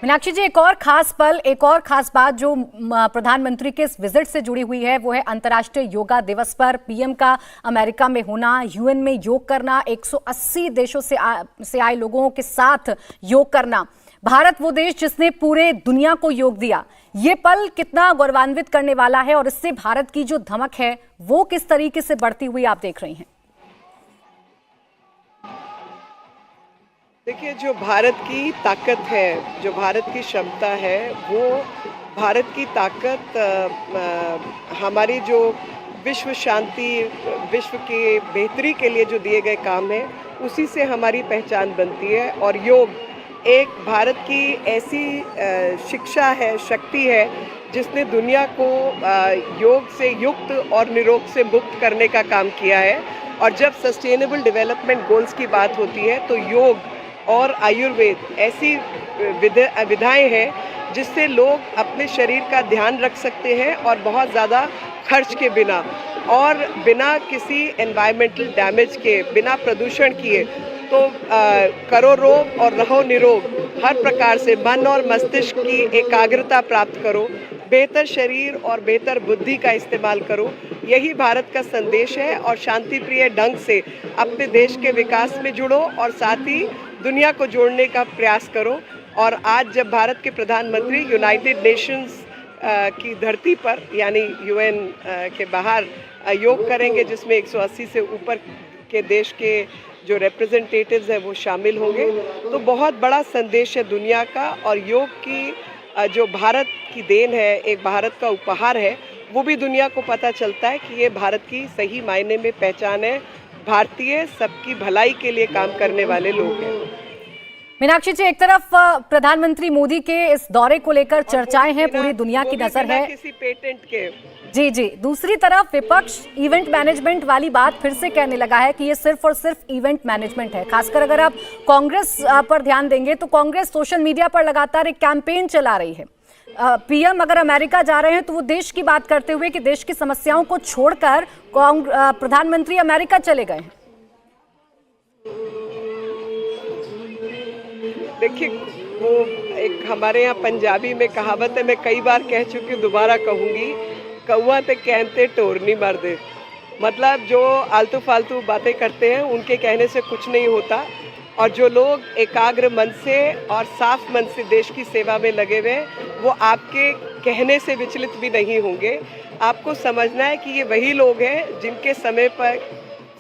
मीनाक्षी जी, एक और खास पल, एक और खास बात जो प्रधानमंत्री के इस विजिट से जुड़ी हुई है वो है अंतर्राष्ट्रीय योगा दिवस पर पीएम का अमेरिका में होना, यूएन में योग करना, 180 देशों से आए लोगों के साथ योग करना। भारत वो देश जिसने पूरे दुनिया को योग दिया। ये पल कितना गौरवान्वित करने वाला है और इससे भारत की जो धमक है वो किस तरीके से बढ़ती हुई आप देख रही हैं? देखिए, जो भारत की ताकत है, जो भारत की क्षमता है, वो भारत की ताकत हमारी जो विश्व शांति, विश्व की बेहतरी के लिए जो दिए गए काम हैं, उसी से हमारी पहचान बनती है। और योग एक भारत की ऐसी शिक्षा है, शक्ति है, जिसने दुनिया को योग से युक्त और निरोग से मुक्त करने का काम किया है। और जब सस्टेनेबल डेवलपमेंट गोल्स की बात होती है तो योग और आयुर्वेद ऐसी विधाएं हैं जिससे लोग अपने शरीर का ध्यान रख सकते हैं और बहुत ज़्यादा खर्च के बिना और बिना किसी एनवायरमेंटल डैमेज के, बिना प्रदूषण किए, तो करो रोग और रहो निरोग। हर प्रकार से मन और मस्तिष्क की एकाग्रता प्राप्त करो, बेहतर शरीर और बेहतर बुद्धि का इस्तेमाल करो। यही भारत का संदेश है। और शांति प्रिय ढंग से अपने देश के विकास में जुड़ो और साथ ही दुनिया को जोड़ने का प्रयास करो। और आज जब भारत के प्रधानमंत्री यूनाइटेड नेशंस की धरती पर यानी यूएन के बाहर योग करेंगे, जिसमें 180 से ऊपर के देश के जो रिप्रेजेंटेटिव्स हैं वो शामिल होंगे, तो बहुत बड़ा संदेश है दुनिया का। और योग की जो भारत की देन है, एक भारत का उपहार है, वो भी दुनिया को पता चलता है कि ये भारत की सही मायने में पहचान है। भारतीय सबकी भलाई के लिए काम करने वाले लोग हैं। मीनाक्षी जी, एक तरफ प्रधानमंत्री मोदी के इस दौरे को लेकर चर्चाएं हैं, पूरी दुनिया की नजर है किसी पेटेंट के। जी, दूसरी तरफ विपक्ष इवेंट मैनेजमेंट वाली बात फिर से कहने लगा है कि ये सिर्फ और सिर्फ इवेंट मैनेजमेंट है। खासकर अगर आप कांग्रेस पर ध्यान देंगे तो कांग्रेस सोशल मीडिया पर लगातार एक कैंपेन चला रही है। पीएम अगर अमेरिका जा रहे हैं तो वो देश की बात करते हुए कि देश की समस्याओं को छोड़कर प्रधानमंत्री अमेरिका चले गए हैं। देखिए, वो एक हमारे यहाँ पंजाबी में कहावत है, मैं कई बार कह चुकी हूँ, दोबारा कहूँगी, कौआ ते कहते टोर नहीं मार दे। मतलब जो आलतू फालतू बातें करते हैं उनके कहने से कुछ नहीं होता। और जो लोग एकाग्र मन से और साफ मन से देश की सेवा में लगे हुए हैं, वो आपके कहने से विचलित भी नहीं होंगे। आपको समझना है कि ये वही लोग हैं जिनके समय पर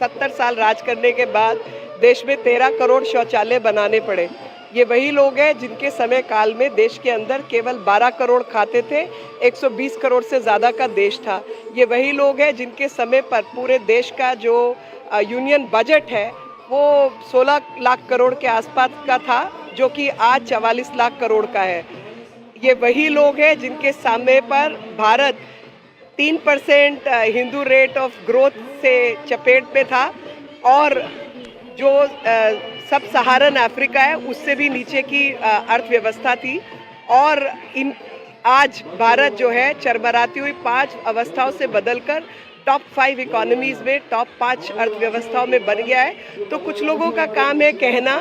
70 साल राज करने के बाद देश में 13 करोड़ शौचालय बनाने पड़े। ये वही लोग हैं जिनके समय काल में देश के अंदर केवल 12 करोड़ खाते थे, 120 करोड़ से ज़्यादा का देश था। ये वही लोग हैं जिनके समय पर पूरे देश का जो यूनियन बजट है वो 16 लाख करोड़ के आसपास का था, जो कि आज 44 लाख करोड़ का है। ये वही लोग हैं जिनके समय पर Bharat 3% Hindu rate of growth से चपेट में था और जो सब सहारन अफ्रीका है उससे भी नीचे की अर्थव्यवस्था थी। और आज भारत जो है चरमराती हुई 5 अवस्थाओं से बदलकर टॉप 5 इकोनॉमीज़ में, टॉप 5 अर्थव्यवस्थाओं में बन गया है। तो कुछ लोगों का काम है कहना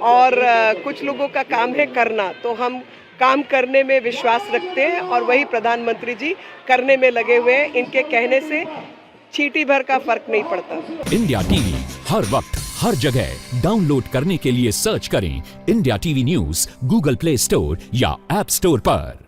और कुछ लोगों का काम है करना। तो हम काम करने में विश्वास रखते हैं और वही प्रधानमंत्री जी करने में लगे हुए हैं। इनके कहने से चींटी भर का फर्क नहीं पड़ता। इंडिया टीवी हर वक्त हर जगह डाउनलोड करने के लिए सर्च करें India TV news Google play store या ऐप स्टोर पर।